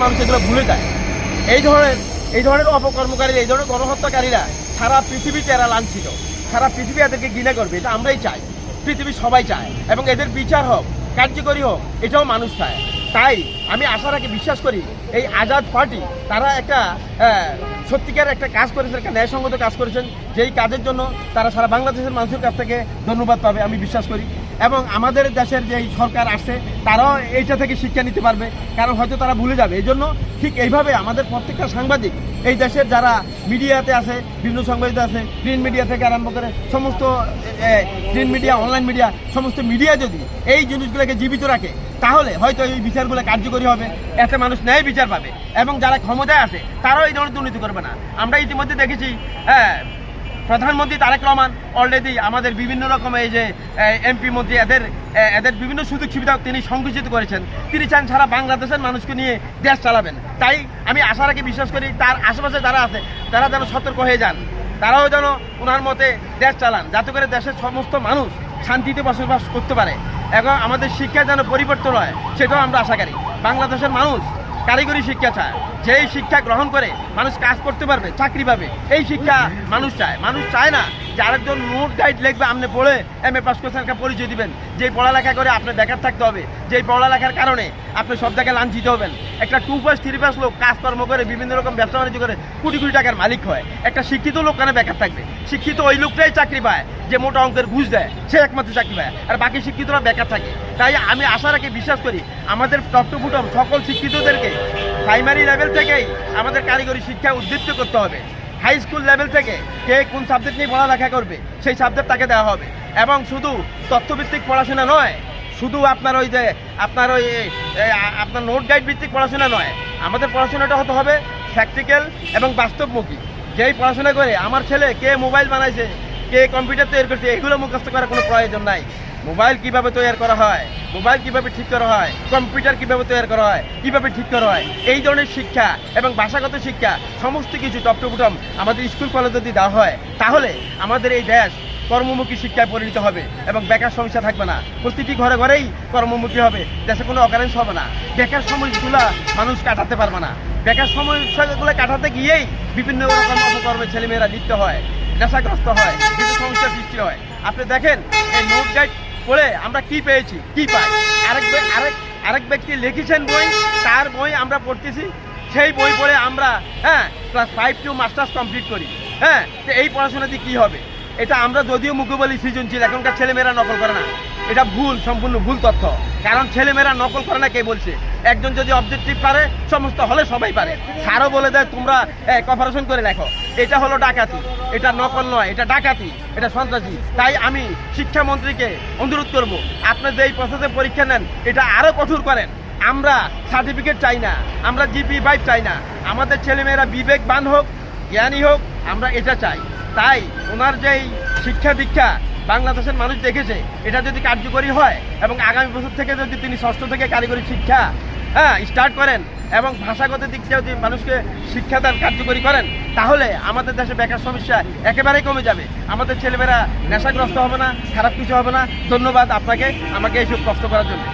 মানুষ এগুলো ভুলে যায়। এই ধরনের অপকর্মকারীরা, এই ধরনের গণহত্যাকারীরা সারা পৃথিবীতে এরা লাঞ্ছিত, সারা পৃথিবী এদেরকে ঘৃণা করবে। এটা আমরাই চাই, পৃথিবী সবাই চায়, এবং এদের বিচার হোক, কার্যকরী হোক, এটাও মানুষ চায়। তাই আমি আশা রাখি, বিশ্বাস করি এই আজাদ পার্টি তারা একটা সত্যিকার একটা কাজ করেছেন, একটা ন্যায়সঙ্গত কাজ করেছেন, যেই কাজের জন্য তারা সারা বাংলাদেশের মানুষের কাছ থেকে ধন্যবাদ পাবে আমি বিশ্বাস করি। এবং আমাদের দেশের যেই সরকার আসছে তারাও এইটা থেকে শিক্ষা নিতে পারবে, কারণ হয়তো তারা ভুলে যাবে। এই জন্য ঠিক এইভাবে আমাদের প্রত্যেকটা সাংবাদিক, এই দেশের যারা মিডিয়াতে আছে, বিভিন্ন সাংবাদিক আছে, প্রিন্ট মিডিয়া থেকে আরম্ভ করে সমস্ত প্রিন্ট মিডিয়া, অনলাইন মিডিয়া, সমস্ত মিডিয়া যদি এই জিনিসগুলোকে জীবিত রাখে, তাহলে হয়তো এই বিচারগুলো কার্যকরী হবে, এতে মানুষ ন্যায় বিচার পাবে। এবং যারা ক্ষমতায় আছে তারাও এই ধরনের দুর্নীতি করবে না। আমরা ইতিমধ্যে দেখেছি প্রধানমন্ত্রী তারেক রহমান অলরেডি আমাদের বিভিন্ন রকম এই যে এমপি মন্ত্রী এদের বিভিন্ন সুযোগ সুবিধা তিনি সংকুচিত করেছেন। তিনি চান সারা বাংলাদেশের মানুষকে নিয়ে দেশ চালাবেন। তাই আমি আশা রাখি, বিশ্বাস করি তার আশেপাশে যারা আছে তারা যেন সতর্ক হয়ে যান, তারাও যেন ওনার মতে দেশ চালান, যাতে করে দেশের সমস্ত মানুষ শান্তিতে বসবাস করতে পারে এবং আমাদের শিক্ষা যেন পরিবর্তন হয়, সেটাও আমরা আশা করি। বাংলাদেশের মানুষ কারিগরি শিক্ষা চায়, যেই শিক্ষা গ্রহণ করে মানুষ কাজ করতে পারবে, চাকরি পাবে, এই শিক্ষা মানুষ চায়। মানুষ চায় না যে আরেকজন নোট গাইড লিখবে, আপনি পড়ে MA পাস করছেন একটা পরিচয় দিবেন, যেই পড়ালেখা করে আপনি বেকার থাকতে হবে, যেই পড়ালেখার কারণে আপনি সব জায়গায় লাঞ্ছিত হবেন। একটা 2 পাস 3 পাস লোক কাজকর্ম করে বিভিন্ন রকম ব্যবসা বাণিজ্য করে কোটি কোটি টাকার মালিক হয়, একটা শিক্ষিত লোক কেন বেকার থাকবে? শিক্ষিত ওই লোকটাই চাকরি পায় যে মোটা অঙ্কের ঘুষ দেয়, সে একমাত্র চাকরি পায়, আর বাকি শিক্ষিতরা বেকার থাকে। তাই আমি আশা রাখি, বিশ্বাস করি আমাদের টপ টু বটম সকল শিক্ষিতদেরকে প্রাইমারি লেভেল থেকেই আমাদের কারিগরি শিক্ষা উদ্বৃত্ত করতে হবে। হাই স্কুল লেভেল থেকে কে কোন সাবজেক্ট নিয়ে পড়ালেখা করবে সেই সাবজেক্ট তাকে দেওয়া হবে। এবং শুধু তথ্যভিত্তিক পড়াশোনা নয়, শুধু আপনার আপনার নোট গাইড ভিত্তিক পড়াশোনা নয়, আমাদের পড়াশোনাটা হতে হবে প্র্যাকটিক্যাল এবং বাস্তবমুখী। যেই পড়াশোনা করে আমার ছেলে কে মোবাইল বানাইছে, কে কম্পিউটার তৈরি করছে, এগুলো মুখস্থ করার কোনো প্রয়োজন নাই। মোবাইল কিভাবে তৈরি করা হয়, মোবাইল কিভাবে ঠিক করা হয়, কম্পিউটার কিভাবে তৈরি করা হয়, কিভাবে ঠিক করা হয়, এই ধরনের শিক্ষা এবং ভাষাগত শিক্ষা সমস্ত কিছু টপ টু বটম আমাদের স্কুল কলেজ যদি দেওয়া হয়, তাহলে আমাদের এই দেশ কর্মমুখী শিক্ষায় পরিণত হবে এবং বেকার সমস্যা থাকবে না। প্রতিটি ঘরে ঘরেই কর্মমুখী হবে, দেশে কোনো অকারেন্স হবে না। বেকার সমস্যাগুলো মানুষ কাটাতে পারবে না। বেকার সমস্যাগুলো কাটাতে গিয়েই বিভিন্ন রকম অপকর্মে ছেলেমেয়েরা লিপ্ত হয়, নেশাগ্রস্ত হয়, বিভিন্ন সমস্যার সৃষ্টি হয়। আপনি দেখেন এই নোট গাইড পড়ে আমরা কি পেয়েছি, কি পাই। আরেক ব্যক্তি লিখেছেন বই, তার বই আমরা পড়তেছি, সেই বই পড়ে আমরা ক্লাস 5 টু মাস্টার্স কমপ্লিট করি। তো এই পড়াশোনা দিয়ে কী হবে? এটা আমরা যদিও মুখে বলি সৃজনশীল, এখনকার ছেলেমেয়েরা নকল করে না, এটা ভুল, সম্পূর্ণ ভুল তথ্য। কারণ ছেলেমেয়েরা নকল করে না, কে বলছে? একজন যদি অবজেক্টিভ পারে সমস্ত হলে সবাই পারে। স্যারও বলে দেয় তোমরা কপারেশন করে লেখো। এটা হলো ডাকাতি, এটা নকল নয়, এটা ডাকাতি, এটা সন্ত্রাসী। তাই আমি শিক্ষামন্ত্রীকে অনুরোধ করব, আপনি যে এই প্রসেসে পরীক্ষা নেন এটা আরও কঠোর করেন। আমরা সার্টিফিকেট চাই না, আমরা GP5 চাই না, আমাদের ছেলেমেয়েরা বিবেকবান হোক, জ্ঞানী হোক, আমরা এটা চাই। তাই ওনার যেই শিক্ষা দীক্ষা বাংলাদেশের মানুষ দেখেছে, এটা যদি কার্যকরী হয় এবং আগামী বছর থেকে যদি তিনি 6ষ্ঠ থেকে কারিগরি শিক্ষা স্টার্ট করেন এবং ভাষাগত দিক থেকে যদি মানুষকে শিক্ষাদান কার্যকরী করেন, তাহলে আমাদের দেশে বেকার সমস্যা একেবারেই কমে যাবে। আমাদের ছেলেমেয়েরা নেশাগ্রস্ত হবে না, খারাপ কিছু হবে না। ধন্যবাদ আপনাকে আমাকে এইসব কষ্ট করার জন্য।